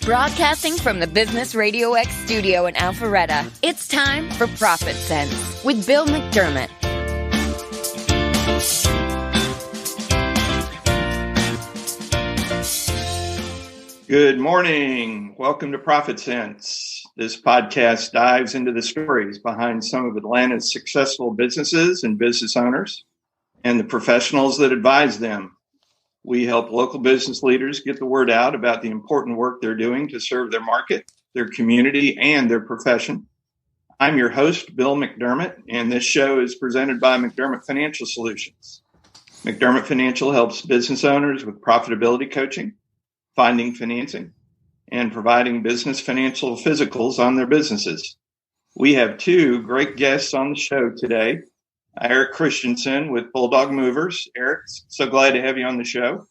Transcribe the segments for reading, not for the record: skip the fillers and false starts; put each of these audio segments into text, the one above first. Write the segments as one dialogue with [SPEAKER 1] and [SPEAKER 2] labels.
[SPEAKER 1] Broadcasting from the Business RadioX studio in Alpharetta, it's time for ProfitSense with Bill McDermott.
[SPEAKER 2] Good morning. Welcome to ProfitSense. This podcast dives into the stories behind some of Atlanta's successful businesses and business owners and the professionals that advise them. We help local business leaders get the word out about the important work they're doing to serve their market, their community, and their profession. I'm your host, Bill McDermott, and this show is presented by McDermott Financial Solutions. McDermott Financial helps business owners with profitability coaching, finding financing, and providing business financial physicals on their businesses. We have two great guests on the show today. Erik Christensen with Bulldog Movers. Eriks, so glad to have you on the show.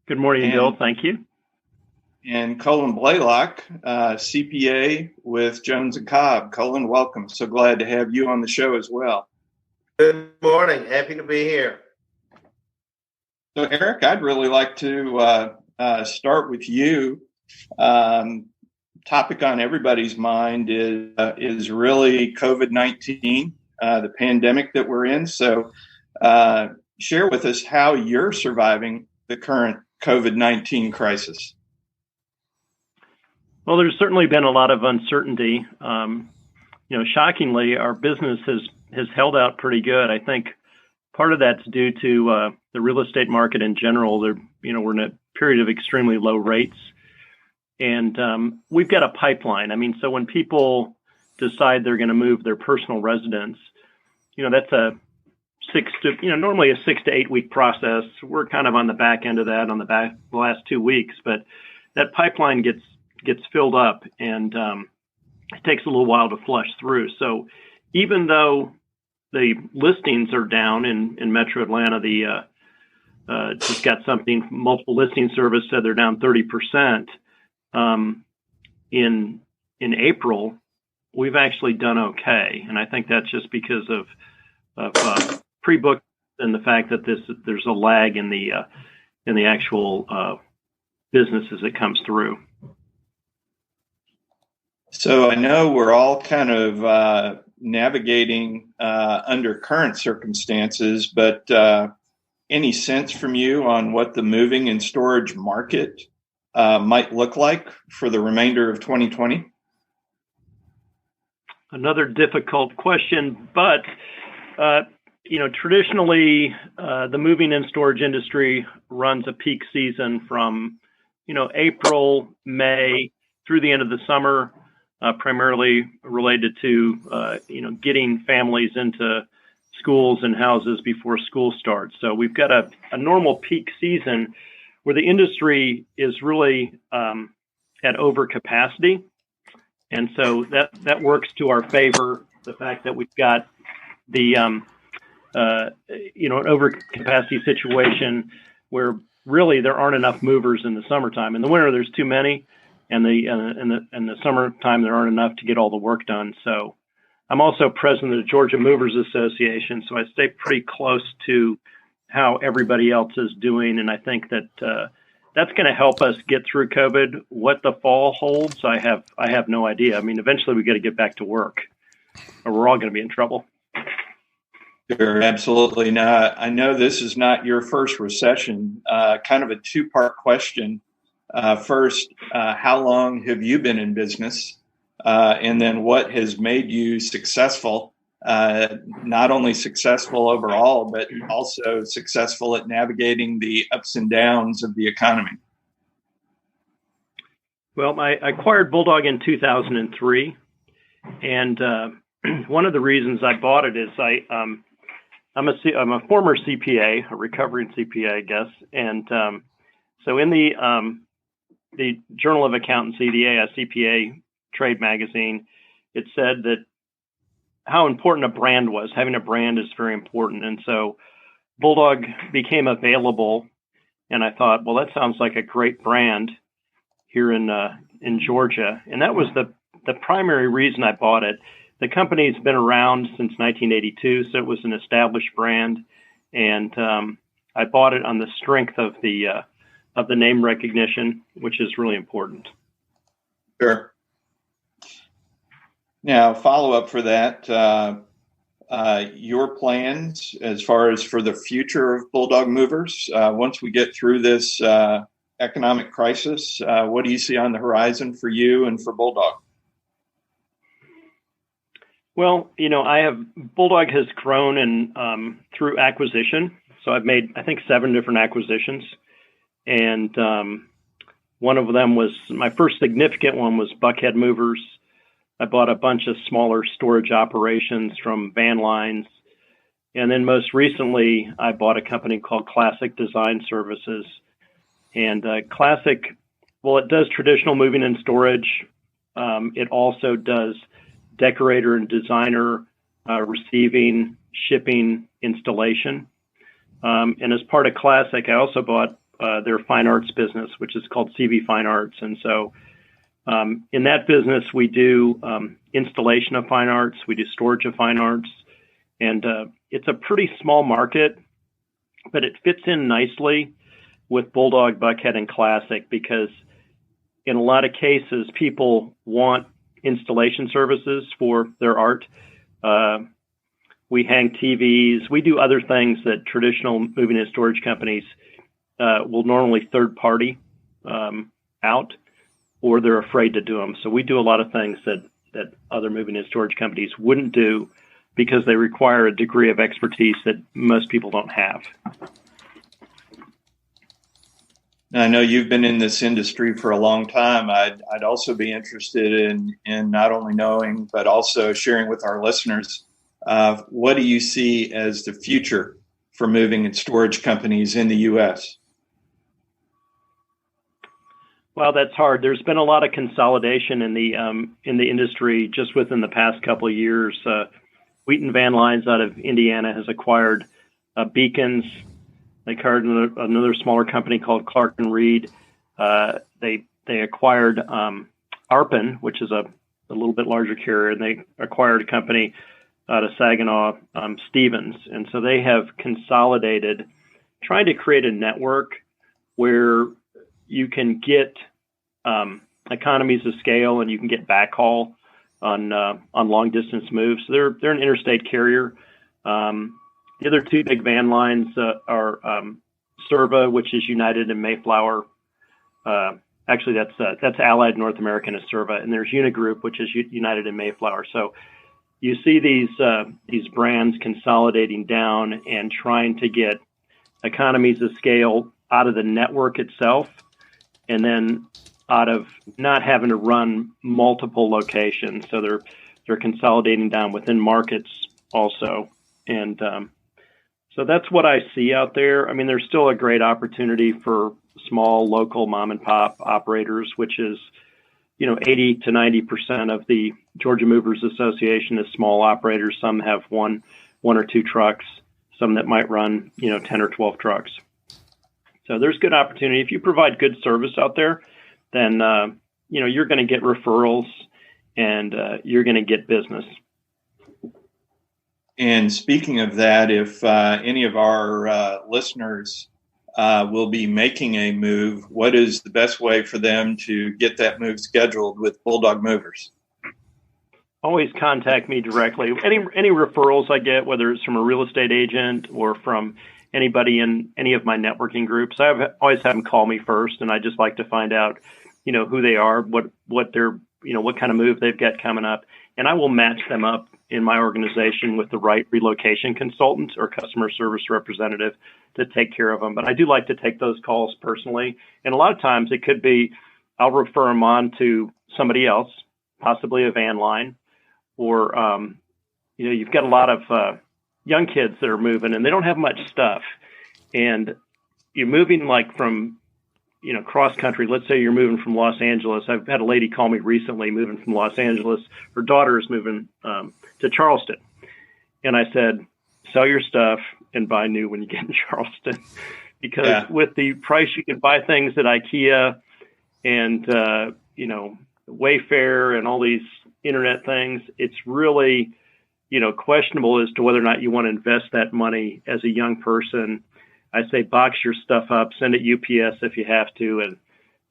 [SPEAKER 3] Good morning, Bill. Thank you.
[SPEAKER 2] And Colin Blaylock, CPA with Jones & Kolb. Colin, welcome. So glad to have you on the show as well.
[SPEAKER 4] Good morning. Happy to be here.
[SPEAKER 2] So, Erik, I'd really like to start with you. Topic on everybody's mind is really COVID-19. The pandemic that we're in. So share with us how you're surviving the current COVID-19 crisis.
[SPEAKER 3] Well, there's certainly been a lot of uncertainty. Shockingly, our business has held out pretty good. I think part of that's due to the real estate market in general. We're in a period of extremely low rates. And we've got a pipeline. So when people decide they're going to move their personal residence, that's normally a 6 to 8 week process. We're kind of on the back end of that on the last 2 weeks, but that pipeline gets filled up and it takes a little while to flush through. So even though the listings are down in Metro Atlanta, just got something, multiple listing service said they're down 30%. In April, we've actually done okay, and I think that's just because of pre-book and the fact that there's a lag in the actual business as it comes through.
[SPEAKER 2] So I know we're all kind of navigating under current circumstances, but any sense from you on what the moving and storage market might look like for the remainder of 2020?
[SPEAKER 3] Another difficult question, but traditionally the moving and storage industry runs a peak season from April, May through the end of the summer, primarily related to getting families into schools and houses before school starts. So we've got a normal peak season where the industry is really at overcapacity. And so that works to our favor, the fact that we've got the an overcapacity situation where really there aren't enough movers in the summertime. In the winter, there's too many, and in the summertime, there aren't enough to get all the work done. So I'm also president of the Georgia Movers Association, so I stay pretty close to how everybody else is doing, and I think that that's going to help us get through COVID. What the fall holds, I have no idea. Eventually we got to get back to work, or we're all going to be in trouble.
[SPEAKER 2] Sure, absolutely. Now, I know this is not your first recession. Kind of a two-part question. First, how long have you been in business? And then what has made you successful? Not only successful overall, but also successful at navigating the ups and downs of the economy.
[SPEAKER 3] Well, I acquired Bulldog in 2003, and one of the reasons I bought it is I'm a former CPA, a recovering CPA, I guess, and so in the Journal of Accountancy, the ASCPA trade magazine, it said that how important a brand was. Having a brand is very important. And so Bulldog became available, and I thought, well, that sounds like a great brand here in Georgia. And that was the primary reason I bought it. The company's been around since 1982, so it was an established brand. And I bought it on the strength of the of the name recognition, which is really important.
[SPEAKER 2] Sure. Now, follow up for that. Your plans as far as for the future of Bulldog Movers, once we get through this economic crisis, what do you see on the horizon for you and for Bulldog?
[SPEAKER 3] Well, Bulldog has grown and through acquisition. So I've made, I think, 7 different acquisitions. And one of them was, my first significant one was Buckhead Movers. I bought a bunch of smaller storage operations from van lines. And then most recently, I bought a company called Classic Design Services. And Classic, well, it does traditional moving and storage. It also does decorator and designer receiving, shipping, installation. And as part of Classic, I also bought their fine arts business, which is called CV Fine Arts. And so in that business, we do installation of fine arts, we do storage of fine arts, and it's a pretty small market, but it fits in nicely with Bulldog, Buckhead, and Classic because in a lot of cases, people want installation services for their art. We hang TVs. We do other things that traditional moving and storage companies will normally third party out, or they're afraid to do them. So we do a lot of things that other moving and storage companies wouldn't do because they require a degree of expertise that most people don't have.
[SPEAKER 2] I know you've been in this industry for a long time. I'd also be interested in not only knowing, but also sharing with our listeners, what do you see as the future for moving and storage companies in the U.S.?
[SPEAKER 3] Well, that's hard. There's been a lot of consolidation in the industry just within the past couple of years. Wheaton Van Lines out of Indiana has acquired Beacons. They acquired another smaller company called Clark and Reed. They acquired Arpin, which is a little bit larger carrier, and they acquired a company out of Saginaw, Stevens. And so they have consolidated, trying to create a network where you can get economies of scale and you can get backhaul on long distance moves. So they're an interstate carrier. The other 2 big van lines are Serva, which is United and Mayflower. Actually, that's Allied North American as Serva, and there's Unigroup, which is United and Mayflower. So you see these brands consolidating down and trying to get economies of scale out of the network itself, and then out of not having to run multiple locations. So they're consolidating down within markets also. And so that's what I see out there. I mean, there's still a great opportunity for small local mom and pop operators, which is, 80 to 90% of the Georgia Movers Association is small operators. Some have one or 2 trucks, some that might run, 10 or 12 trucks. So there's good opportunity. If you provide good service out there, then, you're going to get referrals and you're going to get business.
[SPEAKER 2] And speaking of that, if any of our listeners will be making a move, what is the best way for them to get that move scheduled with Bulldog Movers?
[SPEAKER 3] Always contact me directly. Any referrals I get, whether it's from a real estate agent or from anybody in any of my networking groups, I always have them call me first, and I just like to find out, who they are, what they're, what kind of move they've got coming up, and I will match them up in my organization with the right relocation consultant or customer service representative to take care of them. But I do like to take those calls personally, and a lot of times it could be I'll refer them on to somebody else, possibly a van line, or you've got a lot of young kids that are moving and they don't have much stuff, and you're moving like from cross country. Let's say you're moving from Los Angeles. I've had a lady call me recently moving from Los Angeles. Her daughter is moving to Charleston, and I said, sell your stuff and buy new when you get in Charleston, because with the price you can buy things at IKEA and Wayfair and all these internet things, it's really questionable as to whether or not you want to invest that money as a young person. I say box your stuff up, send it UPS if you have to, and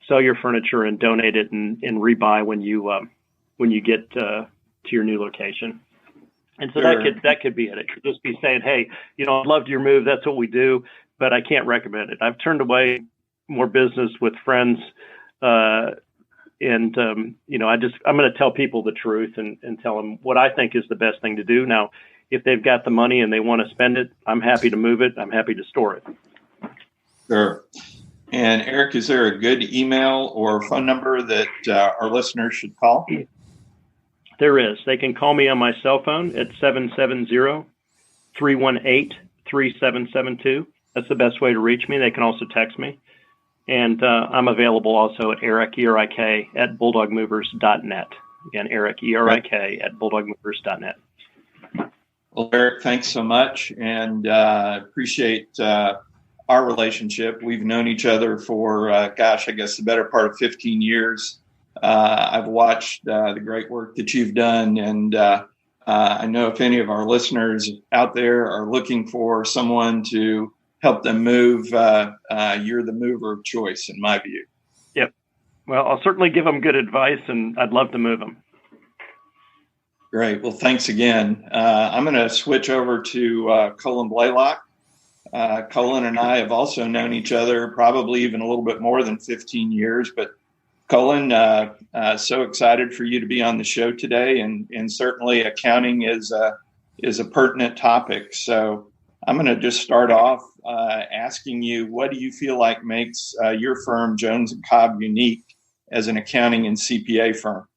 [SPEAKER 3] sell your furniture and donate it and rebuy when you get to your new location. And so
[SPEAKER 2] Sure.
[SPEAKER 3] that could be it. It could just be saying, hey, I loved your move. That's what we do, but I can't recommend it. I've turned away more business with friends, I'm going to tell people the truth and tell them what I think is the best thing to do. Now, if they've got the money and they want to spend it, I'm happy to move it. I'm happy to store it.
[SPEAKER 2] Sure. And Erik, is there a good email or phone number that our listeners should call?
[SPEAKER 3] There is. They can call me on my cell phone at 770-318-3772. That's the best way to reach me. They can also text me. And I'm available also at Erik, E-R-I-K, at BulldogMovers.net. Again, Erik, E-R-I-K, at BulldogMovers.net.
[SPEAKER 2] Well, Erik, thanks so much, and appreciate our relationship. We've known each other for, I guess the better part of 15 years. I've watched the great work that you've done, and I know if any of our listeners out there are looking for someone to help them move, you're the mover of choice, in my view.
[SPEAKER 3] Yep. Well, I'll certainly give them good advice, and I'd love to move them.
[SPEAKER 2] Great. Well, thanks again. I'm going to switch over to Colin Blaylock. Colin and I have also known each other probably even a little bit more than 15 years. But Colin, so excited for you to be on the show today. And certainly accounting is a pertinent topic. So I'm going to just start off asking you, what do you feel like makes your firm, Jones & Kolb, unique as an accounting and CPA firm?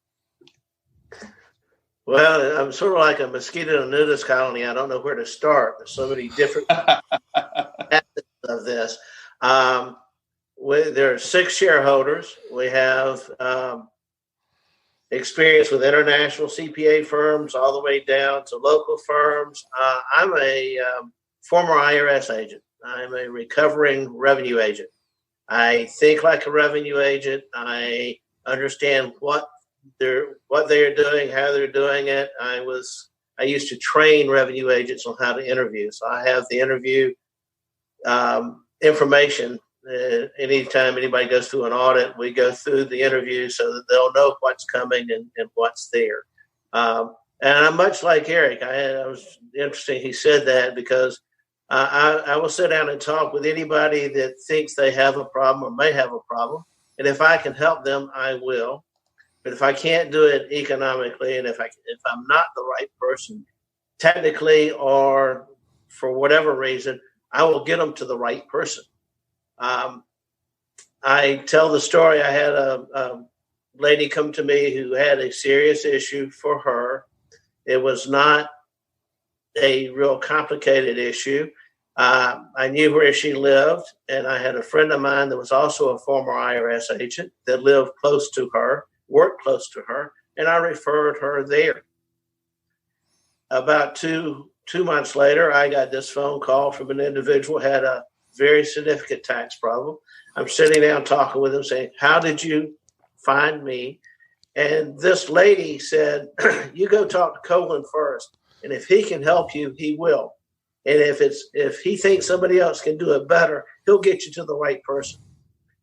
[SPEAKER 4] Well, I'm sort of like a mosquito nudist colony. I don't know where to start. There's so many different facets of this. There are 6 shareholders. We have experience with international CPA firms all the way down to local firms. I'm a former IRS agent. I'm a recovering revenue agent. I think like a revenue agent. I understand what they're doing, how they're doing it. I used to train revenue agents on how to interview. So I have the interview information. Anytime anybody goes through an audit, we go through the interview so that they'll know what's coming and what's there. And I'm much like Erik. I was interesting he said that, because I will sit down and talk with anybody that thinks they have a problem or may have a problem. And if I can help them, I will. But if I can't do it economically, and if I'm not the right person technically, or for whatever reason, I will get them to the right person. I tell the story. I had a lady come to me who had a serious issue for her. It was not a real complicated issue. I knew where she lived, and I had a friend of mine that was also a former IRS agent that lived close to her, worked close to her, and I referred her there. About two months later, I got this phone call from an individual who had a very significant tax problem. I'm sitting down talking with him saying, how did you find me? And this lady said, you go talk to Colin first, and if he can help you, he will. And if he thinks somebody else can do it better, he'll get you to the right person.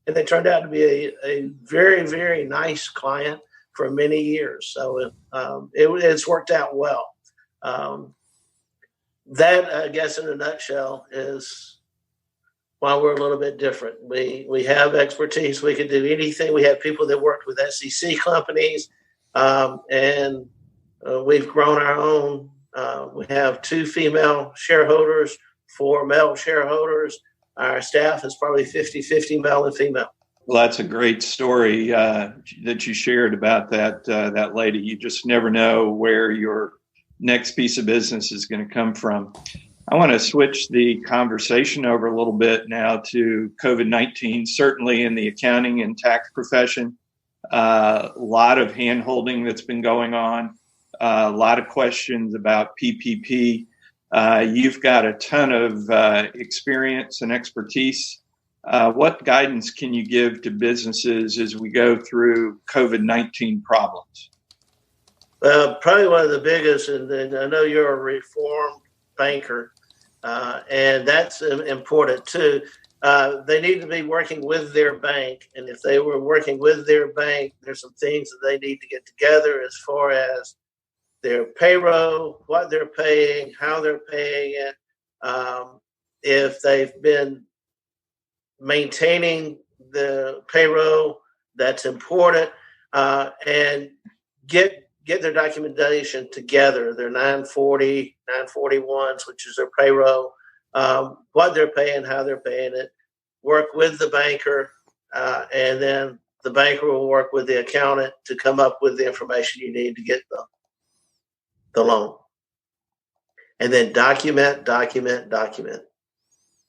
[SPEAKER 4] And they turned out to be a very, very nice client for many years. So it's worked out well. That, I guess, in a nutshell, is why we're a little bit different. We have expertise. We can do anything. We have people that worked with SEC companies, and we've grown our own. We have 2 female shareholders, 4 male shareholders. Our staff is probably 50-50 male and female.
[SPEAKER 2] Well, that's a great story that you shared about that lady. You just never know where your next piece of business is going to come from. I want to switch the conversation over a little bit now to COVID-19, certainly in the accounting and tax profession. A lot of hand-holding that's been going on, a lot of questions about PPP. You've got a ton of experience and expertise. What guidance can you give to businesses as we go through COVID-19 problems?
[SPEAKER 4] Probably one of the biggest, and I know you're a reformed banker. And that's important too. They need to be working with their bank. And if they were working with their bank, there's some things that they need to get together as far as their payroll, what they're paying, how they're paying it. If they've been maintaining the payroll, that's important. And get their documentation together, their 940, 941s, which is their payroll, what they're paying, how they're paying it, work with the banker, and then the banker will work with the accountant to come up with the information you need to get the loan. And then document.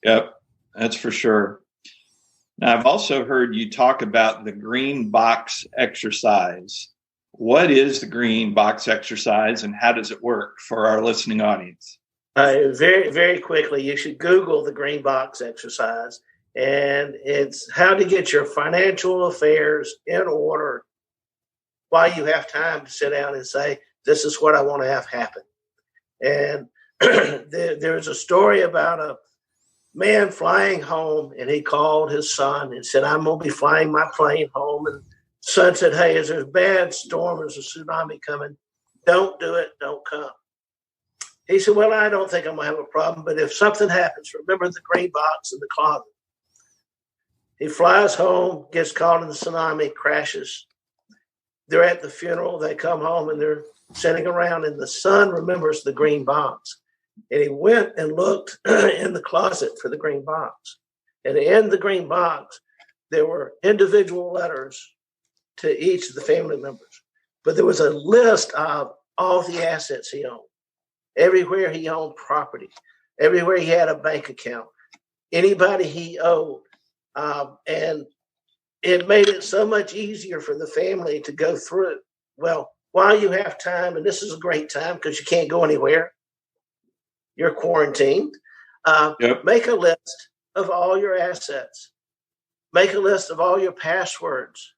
[SPEAKER 2] Yep, that's for sure. Now, I've also heard you talk about the green box exercise. What is the green box exercise and how does it work for our listening audience?
[SPEAKER 4] Very, very quickly, you should Google the green box exercise. And it's how to get your financial affairs in order while you have time to sit down and say, this is what I want to have happen. And there's a story about a man flying home, and he called his son and said, I'm going to be flying my plane home. And son said, hey, is there a bad storm? There's a tsunami coming. Don't do it. Don't come. He said, well, I don't think I'm going to have a problem, but if something happens, remember the green box in the closet. He flies home, gets caught in the tsunami, crashes. They're at the funeral. They come home and they're sitting around, and the son remembers the green box. And he went and looked in the closet for the green box. And in the green box, there were individual letters to each of the family members. But there was a list of all the assets he owned. Everywhere he owned property. Everywhere he had a bank account. Anybody he owed. And it made it so much easier for the family to go through. Well, while you have time, and this is a great time because you can't go anywhere. You're quarantined. Make a list of all your assets. Make a list of all your passwords.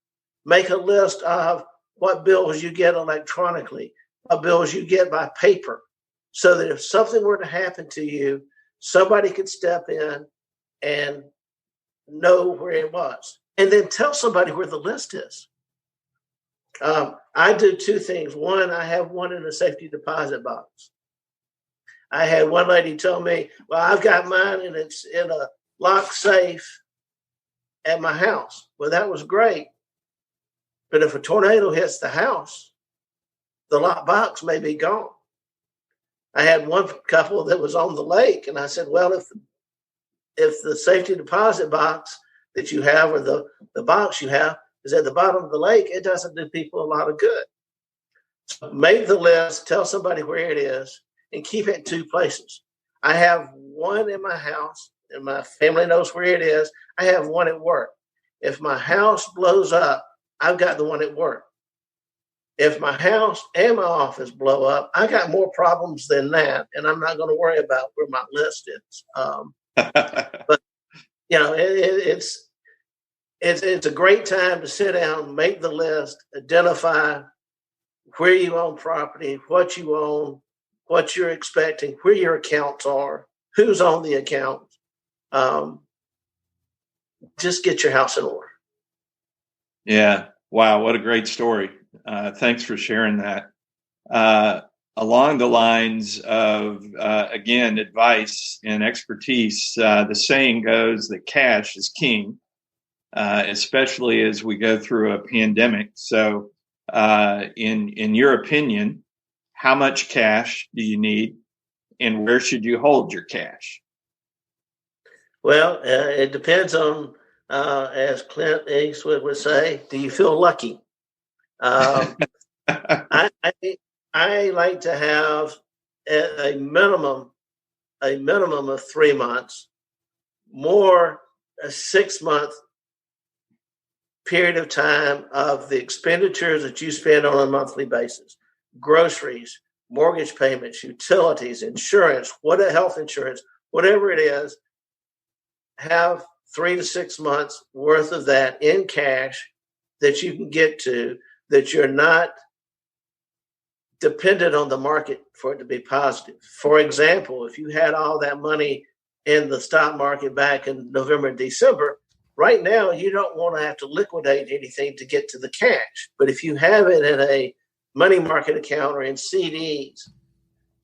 [SPEAKER 4] Make a list of what bills you get electronically, what bills you get by paper, so that if something were to happen to you, somebody could step in and know where it was. And then tell somebody where the list is. I do two things. One, I have one in a safety deposit box. I had one lady tell me, well, I've got mine and it's in a locked safe at my house. Well, that was great. But if a tornado hits the house, the locked box may be gone. I had one couple that was on the lake, and I said, well, if the safety deposit box that you have or the box you have is at the bottom of the lake, it doesn't do people a lot of good. So make the list, tell somebody where it is, and keep it in two places. I have one in my house, and my family knows where it is. I have one at work. If my house blows up, I've got the one at work. If my house and my office blow up, I got more problems than that, and I'm not going to worry about where my list is. But it's a great time to sit down, make the list, identify where you own property, what you own, what you're expecting, where your accounts are, who's on the account. Just get your house in order.
[SPEAKER 2] Yeah. Wow. What a great story. Thanks for sharing that. Along the lines of, again, advice and expertise, the saying goes that cash is king, especially as we go through a pandemic. So in your opinion, how much cash do you need and where should you hold your cash?
[SPEAKER 4] Well, it depends on, as Clint Eastwood would say, do you feel lucky? I like to have a minimum of 3 months, more a 6-month period of time of the expenditures that you spend on a monthly basis, groceries, mortgage payments, utilities, insurance, health insurance, whatever it is, have 3 to 6 months worth of that in cash that you can get to, that you're not dependent on the market for it to be positive. For example, if you had all that money in the stock market back in November and December, right now you don't want to have to liquidate anything to get to the cash. But if you have it in a money market account or in CDs,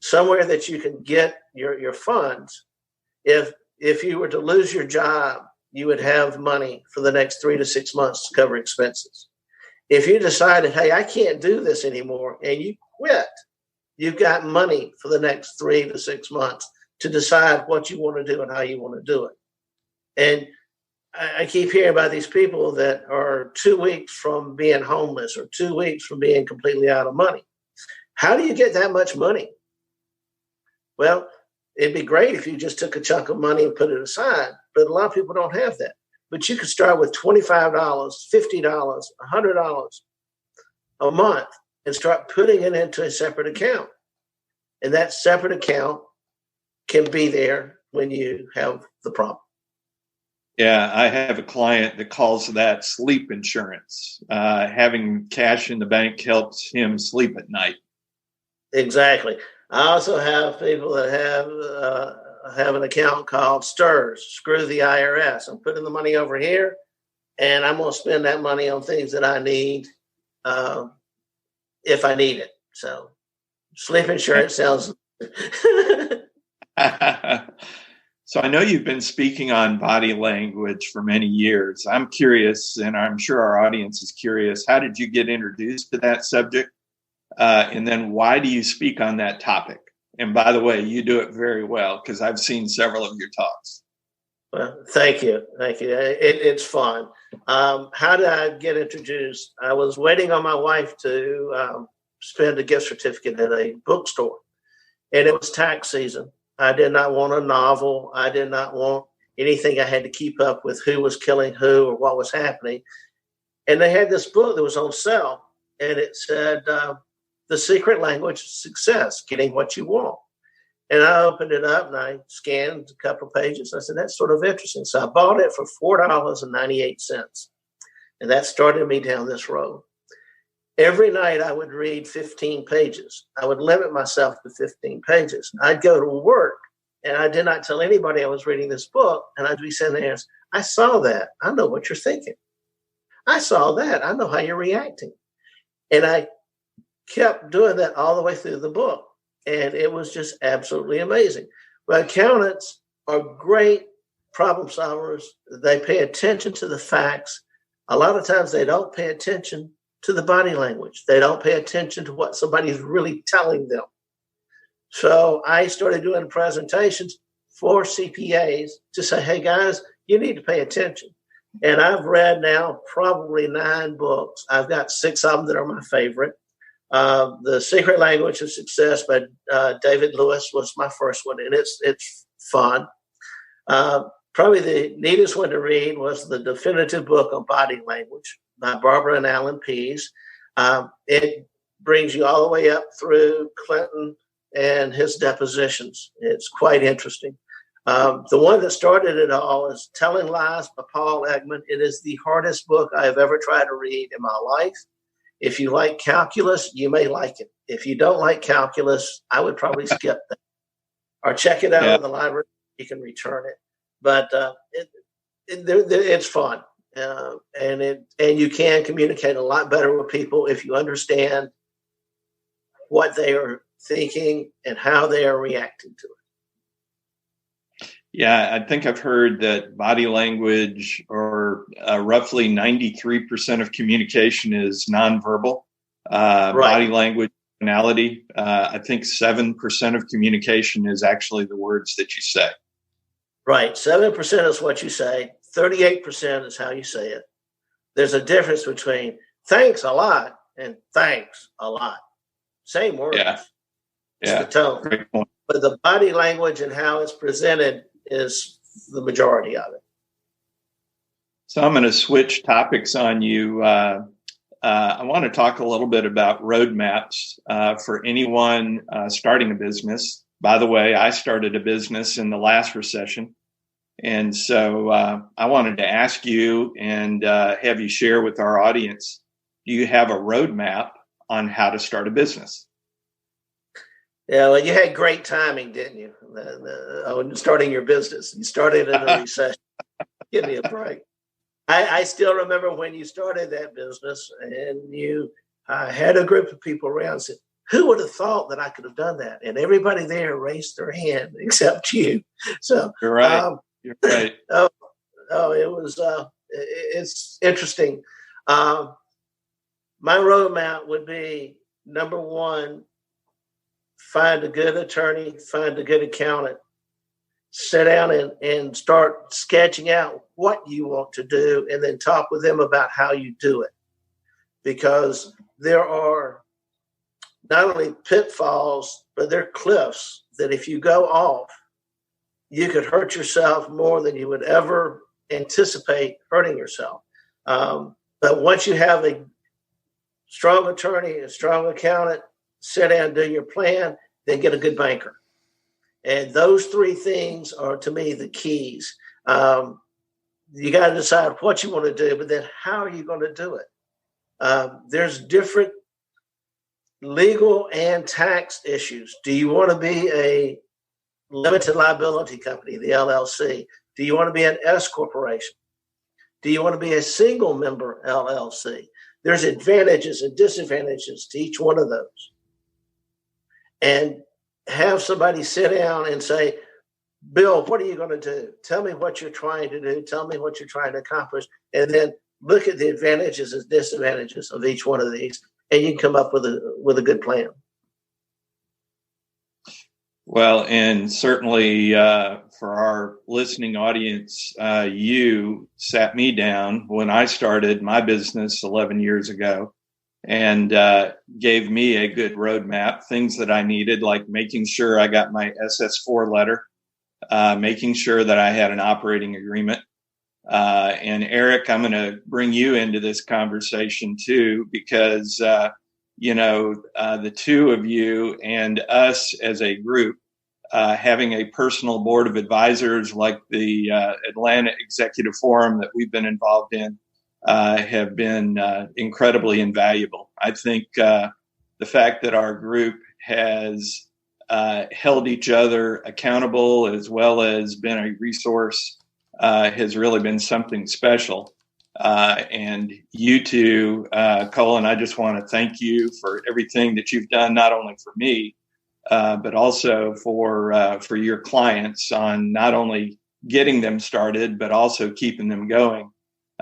[SPEAKER 4] somewhere that you can get your funds, if you were to lose your job, you would have money for the next 3 to 6 months to cover expenses. If you decided, hey, I can't do this anymore, and you quit, you've got money for the next 3 to 6 months to decide what you want to do and how you want to do it. And I keep hearing about these people that are 2 weeks from being homeless or 2 weeks from being completely out of money. How do you get that much money? Well, it'd be great if you just took a chunk of money and put it aside, but a lot of people don't have that. But you could start with $25, $50, $100 a month and start putting it into a separate account. And that separate account can be there when you have the problem.
[SPEAKER 2] Yeah, I have a client that calls that sleep insurance. Having cash in the bank helps him sleep at night.
[SPEAKER 4] Exactly. I also have people that have an account called STIRS, Screw the IRS. I'm putting the money over here, and I'm going to spend that money on things that I need if I need it. So sleep insurance sounds...
[SPEAKER 2] So I know you've been speaking on body language for many years. I'm curious, and I'm sure our audience is curious, how did you get introduced to that subject? And then why do you speak on that topic? And by the way, you do it very well because I've seen several of your talks.
[SPEAKER 4] Well, thank you. Thank you. It's fun. How did I get introduced? I was waiting on my wife to spend a gift certificate at a bookstore, and it was tax season. I did not want a novel. I did not want anything I had to keep up with who was killing who or what was happening. And they had this book that was on sale, and it said, The Secret Language of Success, Getting What You Want. And I opened it up and I scanned a couple of pages. I said, that's sort of interesting. So I bought it for $4.98. And that started me down this road. Every night I would read 15 pages. I would limit myself to 15 pages. I'd go to work and I did not tell anybody I was reading this book. And I'd be sitting there and say, I saw that. I know what you're thinking. I saw that. I know how you're reacting. And I kept doing that all the way through the book. And it was just absolutely amazing. Well, accountants are great problem solvers. They pay attention to the facts. A lot of times they don't pay attention to the body language. They don't pay attention to what somebody's really telling them. So I started doing presentations for CPAs to say, hey, guys, you need to pay attention. And I've read now probably 9 books. I've got 6 of them that are my favorite. The Secret Language of Success by David Lewis was my first one, and it's fun. Probably the neatest one to read was the definitive book on body language by Barbara and Alan Pease. It brings you all the way up through Clinton and his depositions. It's quite interesting. The one that started it all is Telling Lies by Paul Ekman. It is the hardest book I have ever tried to read in my life. If you like calculus, you may like it. If you don't like calculus, I would probably skip that or check it out in the library. You can return it. But it's fun. And you can communicate a lot better with people if you understand what they are thinking and how they are reacting to it.
[SPEAKER 2] Yeah, I think I've heard that body language, or roughly 93% of communication, is nonverbal. Right. Body language, tonality. I think 7% of communication is actually the words that you say.
[SPEAKER 4] Right. 7% is what you say. 38% is how you say it. There's a difference between thanks a lot and thanks a lot. Same words.
[SPEAKER 2] Yeah.
[SPEAKER 4] It's the tone.
[SPEAKER 2] Great point.
[SPEAKER 4] But the body language and how it's presented is the majority of it.
[SPEAKER 2] So I'm going to switch topics on you. I want to talk a little bit about roadmaps for anyone starting a business. By the way, I started a business in the last recession. And so I wanted to ask you and have you share with our audience, do you have a roadmap on how to start a business?
[SPEAKER 4] Yeah, well, you had great timing, didn't you? Starting your business. You started in a recession. Give me a break. I still remember when you started that business and you had a group of people around and said, who would have thought that I could have done that? And everybody there raised their hand except you. So
[SPEAKER 2] You're right. You're right.
[SPEAKER 4] It was, it's interesting. My roadmap would be, number one, find a good attorney, find a good accountant, sit down and start sketching out what you want to do, and then talk with them about how you do it. Because there are not only pitfalls, but there are cliffs that if you go off, you could hurt yourself more than you would ever anticipate hurting yourself. But once you have a strong attorney, a strong accountant, sit down, do your plan, then get a good banker. And those three things are, to me, the keys. You got to decide what you want to do, but then how are you going to do it? There's different legal and tax issues. Do you want to be a limited liability company, the LLC? Do you want to be an S corporation? Do you want to be a single member LLC? There's advantages and disadvantages to each one of those. And have somebody sit down and say, Bill, what are you going to do? Tell me what you're trying to do. Tell me what you're trying to accomplish. And then look at the advantages and disadvantages of each one of these, and you can come up with a good plan.
[SPEAKER 2] Well, and certainly for our listening audience, you sat me down when I started my business 11 years ago and gave me a good roadmap, things that I needed, like making sure I got my SS4 letter, making sure that I had an operating agreement. And Erik, I'm going to bring you into this conversation too, because, the two of you and us as a group, having a personal board of advisors like the Atlanta Executive Forum that we've been involved in, have been incredibly invaluable. I think the fact that our group has held each other accountable as well as been a resource has really been something special. And you two, Colin, I just want to thank you for everything that you've done, not only for me, but also for your clients on not only getting them started, but also keeping them going.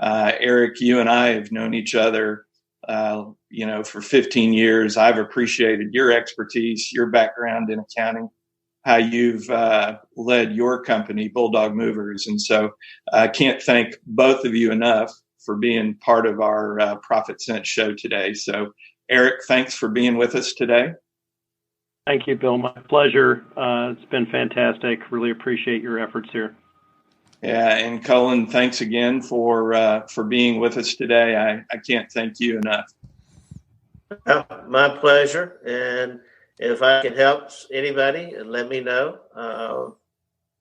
[SPEAKER 2] Erik, you and I have known each other, for 15 years. I've appreciated your expertise, your background in accounting, how you've led your company, Bulldog Movers. And so I can't thank both of you enough for being part of our ProfitSense show today. So Erik, thanks for being with us today.
[SPEAKER 3] Thank you, Bill. My pleasure. It's been fantastic. Really appreciate your efforts here.
[SPEAKER 2] Yeah, and Colin, thanks again for being with us today. I can't thank you enough.
[SPEAKER 4] My pleasure. And if I can help anybody, let me know.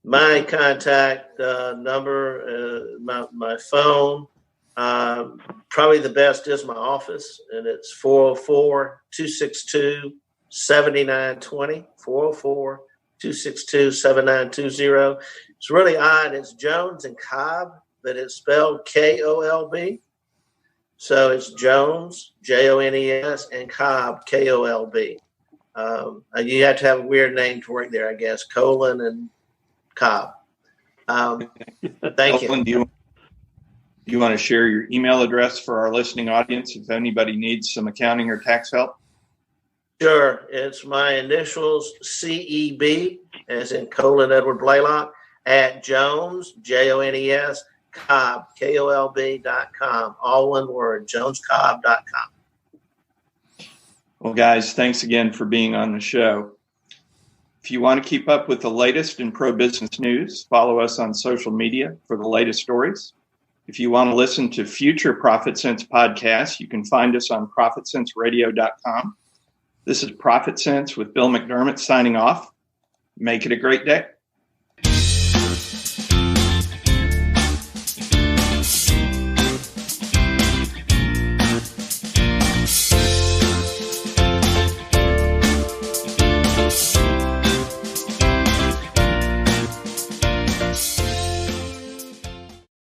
[SPEAKER 4] My contact number, my phone, probably the best is my office, and it's 404-262-7920, 404-262-7920. It's really odd. It's Jones and Kolb, but it's spelled Kolb. So it's Jones, Jones, and Kolb, Kolb. You have to have a weird name to work there, I guess. Colin and Kolb. Thank
[SPEAKER 2] Colin,
[SPEAKER 4] you.
[SPEAKER 2] Do you want to share your email address for our listening audience if anybody needs some accounting or tax help?
[SPEAKER 4] Sure. It's my initials, CEB, as in Colin Edward Blaylock, at Jones, Jones, Kolb, KOLB.com. All one word, joneskolb.com.
[SPEAKER 2] Well, guys, thanks again for being on the show. If you want to keep up with the latest in pro-business news, follow us on social media for the latest stories. If you want to listen to future ProfitSense podcasts, you can find us on ProfitSenseRadio.com. This is ProfitSense with Bill McDermott signing off. Make it a great day.